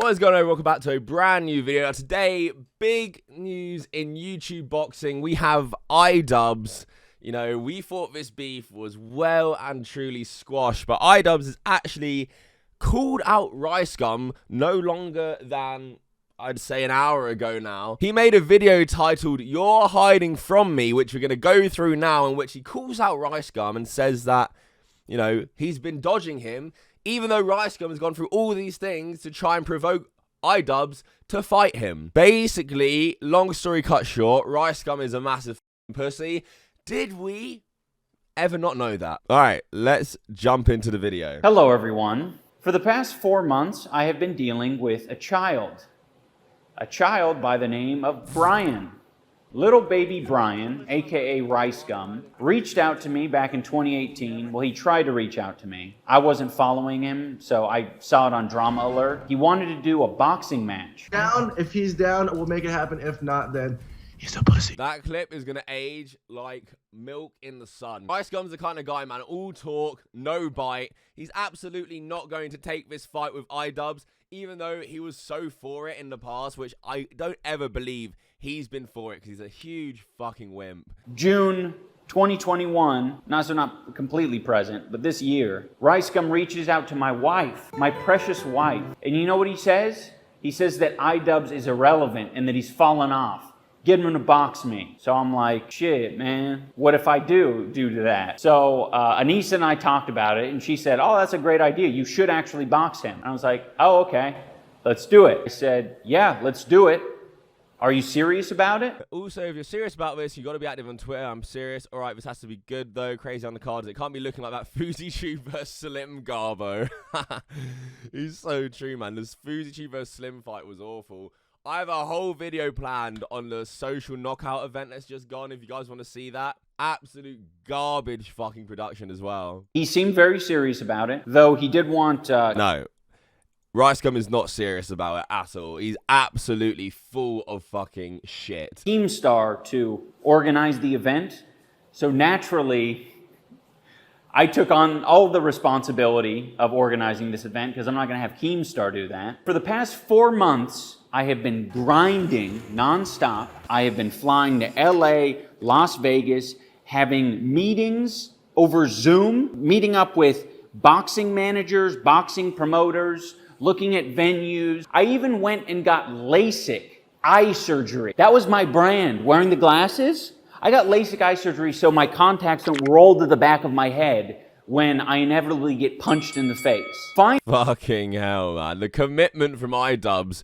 What is going on? Welcome back to a brand new video. Now, today, big news in YouTube boxing. We have IDubbbz. You know, we thought this beef was well and truly squashed, but IDubbbz has actually called out Ricegum no longer than, I'd say, an hour ago now. He made a video titled "You're Hiding From Me," which we're going to go through now, in which he calls out Ricegum and says that, you know, he's been dodging him, even though Ricegum has gone through all these things to try and provoke IDubbbz to fight him. Basically, long story cut short, Ricegum is a massive pussy. Did we ever not know that? Alright, let's jump into the video. Hello everyone. For the past 4 months, I have been dealing with a child. A child by the name of Brian. Little baby Brian, aka Ricegum, reached out to me back in 2018. Well, he tried to reach out to me. I wasn't following him, so I saw it on Drama Alert. He wanted to do a boxing match. Down, if he's down, we'll make it happen. If not, then he's a pussy. That clip is gonna age like milk in the sun. Ricegum's the kind of guy, man, all talk, no bite. He's absolutely not going to take this fight with IDubbbz, even though he was so for it in the past, which I don't ever believe he's been for it, because he's a huge fucking wimp. June 2021, not completely present, but this year, Ricegum reaches out to my wife, my precious wife. And you know what he says? He says that IDubbbz is irrelevant and that he's fallen off. Get him to box me. So I'm like, shit, man, what if I do to that? So Anissa and I talked about it, and she said, oh, that's a great idea. You should actually box him. And I was like, oh, okay, let's do it. I said, yeah, let's do it. Are you serious about it? Also, if you're serious about this, you got to be active on Twitter. I'm serious. All right, this has to be good, though. Crazy on the cards. It can't be looking like that Fuzichu versus Slim Garbo. He's so true, man. This Fuzichu versus Slim fight was awful. I have a whole video planned on the social knockout event that's just gone, if you guys want to see that. Absolute garbage fucking production as well. He seemed very serious about it, though he did want... No. Ricegum is not serious about it at all. He's absolutely full of fucking shit. Keemstar to organize the event. So naturally, I took on all the responsibility of organizing this event, because I'm not going to have Keemstar do that. For the past 4 months, I have been grinding nonstop. I have been flying to LA, Las Vegas, having meetings over Zoom, meeting up with boxing managers, boxing promoters, looking at venues. I even went and got LASIK eye surgery. That was my brand, wearing the glasses. I got LASIK eye surgery so my contacts don't roll to the back of my head when I inevitably get punched in the face. Fucking hell, man. The commitment from IDubbbz,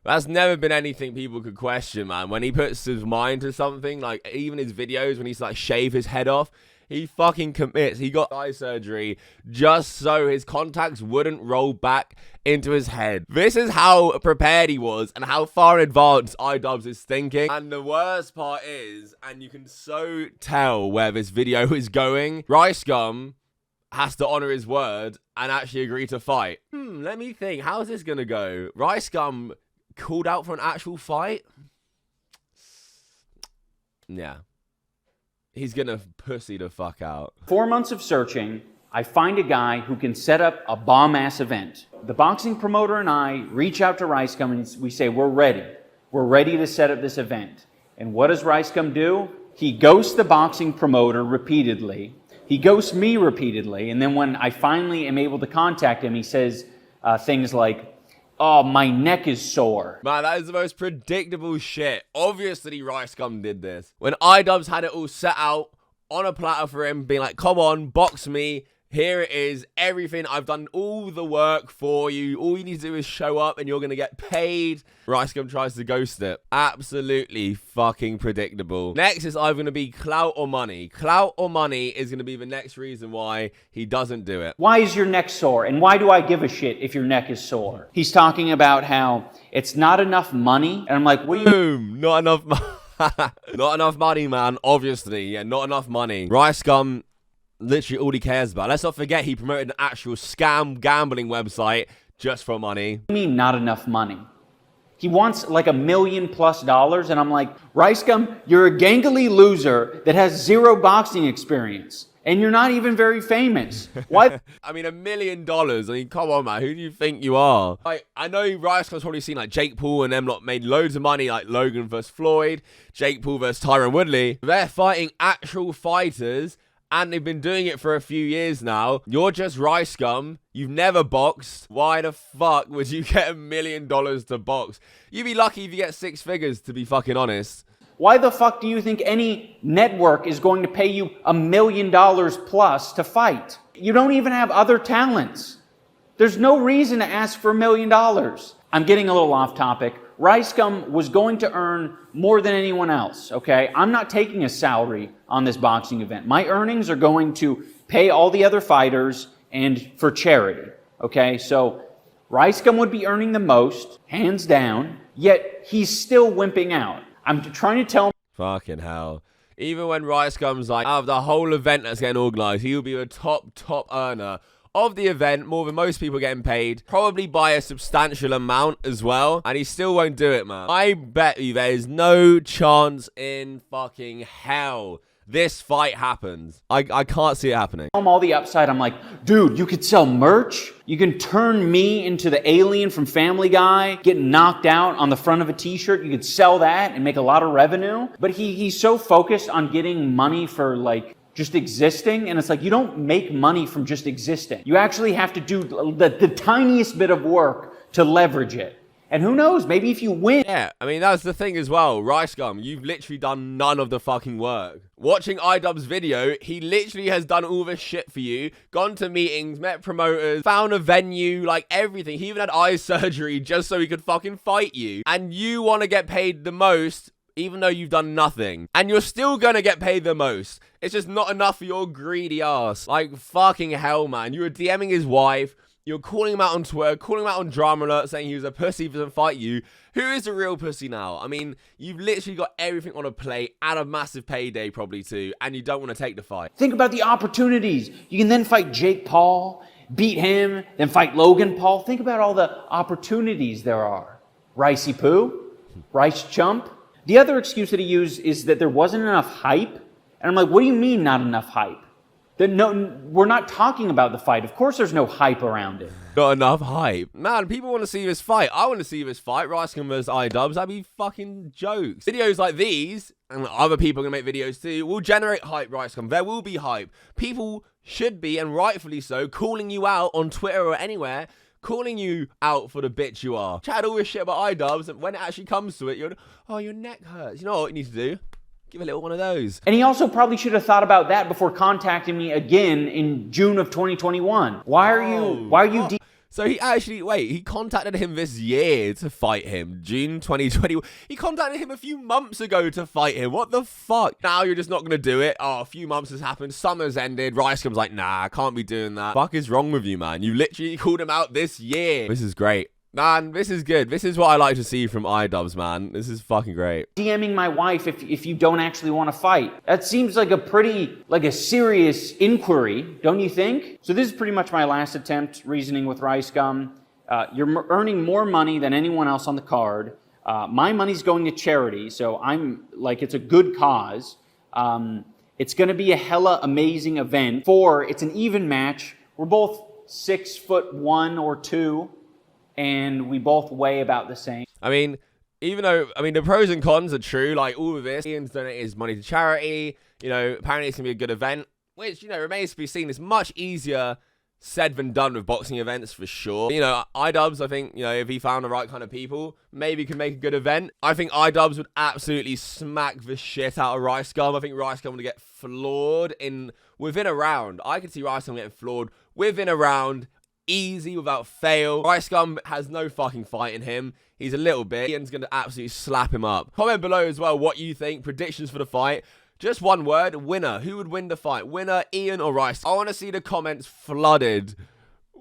that's never been anything people could question, man. When he puts his mind to something, like even his videos when he's like shave his head off, he fucking commits. He got eye surgery just so his contacts wouldn't roll back into his head. This is how prepared he was and how far in advance IDubbbz is thinking. And the worst part is, and you can so tell where this video is going, Ricegum has to honor his word and actually agree to fight. Let me think. How's this gonna go? Ricegum called out for an actual fight? Yeah. He's gonna pussy the fuck out. 4 months of searching, I find a guy who can set up a bomb-ass event. The boxing promoter and I reach out to Ricegum and we say, we're ready. We're ready to set up this event. And what does Ricegum do? He ghosts the boxing promoter repeatedly. He ghosts me repeatedly. And then when I finally am able to contact him, he says things like, oh, my neck is sore. Man, that is the most predictable shit. Obviously, Ricegum did this. When IDubbbz had it all set out on a platter for him, being like, come on, box me. Here it is. Everything. I've done all the work for you. All you need to do is show up and you're going to get paid. Ricegum tries to ghost it. Absolutely fucking predictable. Next is either going to be clout or money. Clout or money is going to be the next reason why he doesn't do it. Why is your neck sore? And why do I give a shit if your neck is sore? He's talking about how it's not enough money. And I'm like, what? Boom. Not enough money. Not enough money, man. Obviously. Yeah, not enough money. Ricegum, literally all he cares about. Let's not forget he promoted an actual scam gambling website just for money. What do you mean not enough money? He wants like $1 million+ and I'm like, Ricegum, you're a gangly loser that has 0 boxing experience. And you're not even very famous. Why? I mean, $1 million. I mean, come on, man. Who do you think you are? Like, I know Ricegum's probably seen like Jake Paul and them lot made loads of money, like Logan versus Floyd, Jake Paul versus Tyron Woodley. They're fighting actual fighters, and they've been doing it for a few years now. You're just Ricegum. You've never boxed. Why the fuck would you get $1 million to box? You'd be lucky if you get 6 figures, to be fucking honest. Why the fuck do you think any network is going to pay you $1 million plus to fight? You don't even have other talents. There's no reason to ask for $1 million. I'm getting a little off topic. Ricegum was going to earn more than anyone else, okay? I'm not taking a salary on this boxing event. My earnings are going to pay all the other fighters and for charity, okay? So Ricegum would be earning the most, hands down, yet he's still wimping out. I'm trying to tell him. Fucking hell. Even when Ricegum's like, out of the whole event that's getting organised, he'll be the top earner of the event, more than most people getting paid, probably by a substantial amount as well, and he still won't do it, man. I bet you there is no chance in fucking hell this fight happens. I can't see it happening. All the upside, I'm like, dude, you could sell merch. You can turn me into the alien from Family Guy, getting knocked out on the front of a t-shirt. You could sell that and make a lot of revenue. But he's so focused on getting money for like just existing. And it's like, you don't make money from just existing. You actually have to do the tiniest bit of work to leverage it. And who knows, maybe if you win. Yeah, I mean, that's the thing as well. Ricegum, you've literally done none of the fucking work. Watching IDubbbz video, he literally has done all this shit for you. Gone to meetings, met promoters, found a venue, like everything. He even had eye surgery just so he could fucking fight you. And you want to get paid the most, even though you've done nothing. And you're still gonna get paid the most. It's just not enough for your greedy ass. Like, fucking hell, man. You were DMing his wife. You're calling him out on Twitter, calling him out on Drama Alert, saying he was a pussy for doesn't fight you. Who is the real pussy now? I mean, you've literally got everything on a plate and a massive payday probably too, and you don't want to take the fight. Think about the opportunities. You can then fight Jake Paul, beat him, then fight Logan Paul. Think about all the opportunities there are. Ricey Poo, Rice Chump. The other excuse that he used is that there wasn't enough hype. And I'm like, what do you mean not enough hype? No, we're not talking about the fight. Of course there's no hype around it. Not enough hype. Man, people want to see this fight. I want to see this fight. Ricegum vs IDubbbz. That'd be fucking jokes. Videos like these, and other people can make videos too, will generate hype, Ricegum. There will be hype. People should be, and rightfully so, calling you out on Twitter or anywhere, calling you out for the bitch you are. Chat all this shit about IDubbbz, and when it actually comes to it, you're, oh, your neck hurts. You know what you need to do? Give a little one of those. And he also probably should have thought about that before contacting me again in June of 2021. Why are you So he contacted him this year to fight him. June 2020. He contacted him a few months ago to fight him. What the fuck? Now you're just not going to do it? Oh, a few months has happened. Summer's ended. Ricegum's like, nah, I can't be doing that. Fuck is wrong with you, man? You literally called him out this year. This is great. Man, this is good. This is what I like to see from IDubbbz, man. This is fucking great. DMing my wife if you don't actually want to fight? That seems like a serious inquiry, don't you think? So this is pretty much my last attempt reasoning with Ricegum. You're earning more money than anyone else on the card. My money's going to charity, so I'm like, it's a good cause. It's going to be a hella amazing event. It's an even match. We're both 6'1" or 2. And we both weigh about the same. I mean, the pros and cons are true. Like, all of this, Ian's donated his money to charity. You know, apparently it's going to be a good event. Which, remains to be seen. It's much easier said than done with boxing events, for sure. IDubbbz, I think, if he found the right kind of people, maybe could make a good event. I think IDubbbz would absolutely smack the shit out of Ricegum. I think Ricegum would get floored within a round. I could see Ricegum getting floored within a round. Easy, without fail. Ricegum has no fucking fight in him. He's a little bit. Ian's going to absolutely slap him up. Comment below as well what you think. Predictions for the fight. Just one word. Winner. Who would win the fight? Winner, Ian or Rice? I want to see the comments flooded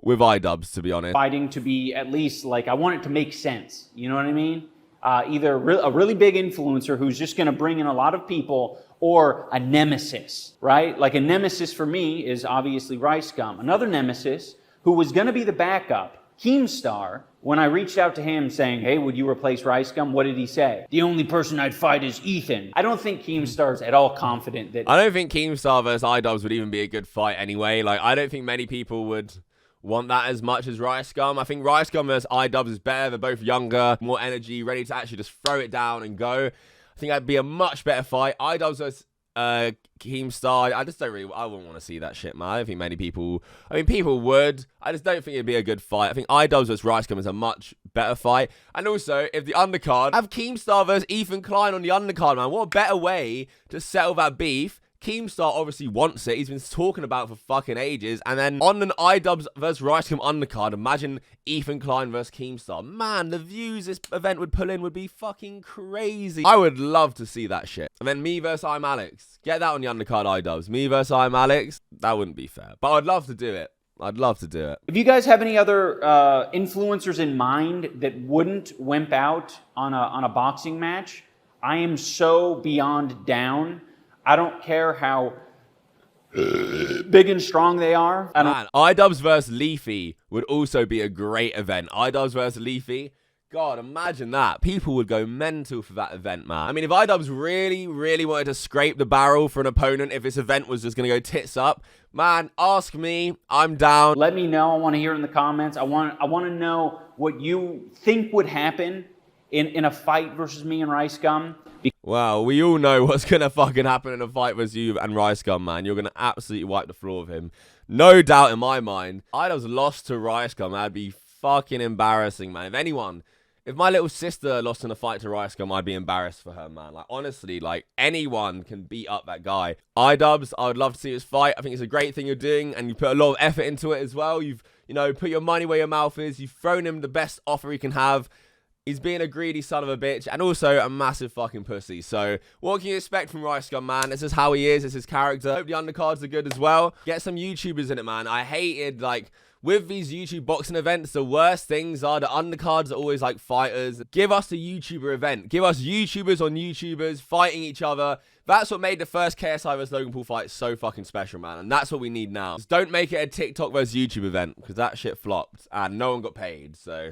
with IDubbbz, to be honest. Fighting to be at least, I want it to make sense. You know what I mean? Either a really big influencer who's just going to bring in a lot of people, or a nemesis, right? Like, a nemesis for me is obviously Ricegum. Another nemesis who was going to be the backup Keemstar, when I reached out to him saying, hey, would you replace Ricegum? What did he say? The only person I'd fight is Ethan. I don't think Keemstar's at all confident that... I don't think Keemstar versus IDubbbz would even be a good fight anyway. Like, I don't think many people would want that as much as Ricegum. I think Ricegum versus IDubbbz is better. They're both younger, more energy, ready to actually just throw it down and go. I think that'd be a much better fight. IDubbbz versus Keemstar, I just don't really, I wouldn't want to see that shit, man. I don't think many people, I mean, people would. I just don't think it'd be a good fight. I think IDubbbz versus Ricegum is a much better fight. And also, if the undercard, have Keemstar versus Ethan Klein on the undercard, man. What a better way to settle that beef. Keemstar obviously wants it. He's been talking about it for fucking ages. And then on an IDubbbz versus Ricegum undercard, imagine Ethan Klein versus Keemstar. Man, the views this event would pull in would be fucking crazy. I would love to see that shit. And then me versus I'm Alex. Get that on the undercard, IDubbbz. Me versus I'm Alex. That wouldn't be fair. But I'd love to do it. I'd love to do it. If you guys have any other influencers in mind that wouldn't wimp out on a boxing match, I am so beyond down. I don't care how big and strong they are. Man, IDubbbz versus Leafy would also be a great event. IDubbbz versus Leafy. God, imagine that. People would go mental for that event, man. I mean, if IDubbbz really, really wanted to scrape the barrel for an opponent, if this event was just going to go tits up, man, ask me. I'm down. Let me know. I want to hear in the comments. I want to know what you think would happen in a fight versus me and Ricegum. Well, we all know what's going to fucking happen in a fight versus you and Ricegum, man. You're going to absolutely wipe the floor with him. No doubt in my mind. IDubbbz lost to Ricegum. That'd be fucking embarrassing, man. If my little sister lost in a fight to Ricegum, I'd be embarrassed for her, man. Like, honestly, like, anyone can beat up that guy. IDubbbz, I would love to see this fight. I think it's a great thing you're doing, and you put a lot of effort into it as well. You've, you know, put your money where your mouth is. You've thrown him the best offer he can have. He's being a greedy son of a bitch and also a massive fucking pussy. So, what can you expect from Ricegum, man? This is how he is. This is his character. Hope the undercards are good as well. Get some YouTubers in it, man. I hated, like, with these YouTube boxing events, the worst things are the undercards are always like fighters. Give us a YouTuber event. Give us YouTubers on YouTubers fighting each other. That's what made the first KSI vs Logan Paul fight so fucking special, man. And that's what we need now. Just don't make it a TikTok versus YouTube event because that shit flopped and no one got paid. So...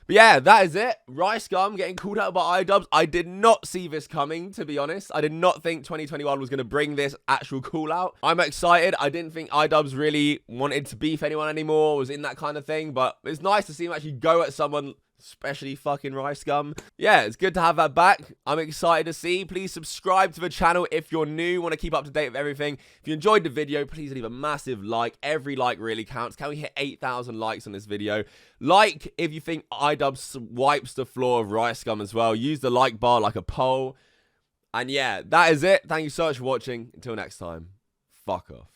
But yeah, that is it. Ricegum getting called out by IDubbbz. I did not see this coming, to be honest. I did not think 2021 was going to bring this actual call out. I'm excited. I didn't think IDubbbz really wanted to beef anyone anymore, was in that kind of thing. But it's nice to see him actually go at someone, especially fucking Ricegum. Yeah, it's good to have that back. I'm excited to see. Please subscribe to the channel if you're new, want to keep up to date with everything. If you enjoyed the video, please leave a massive like. Every like really counts. Can we hit 8,000 likes on this video? Like if you think IDubbbz wipes the floor of Ricegum as well. Use the like bar like a poll. And yeah, that is it. Thank you so much for watching. Until next time, fuck off.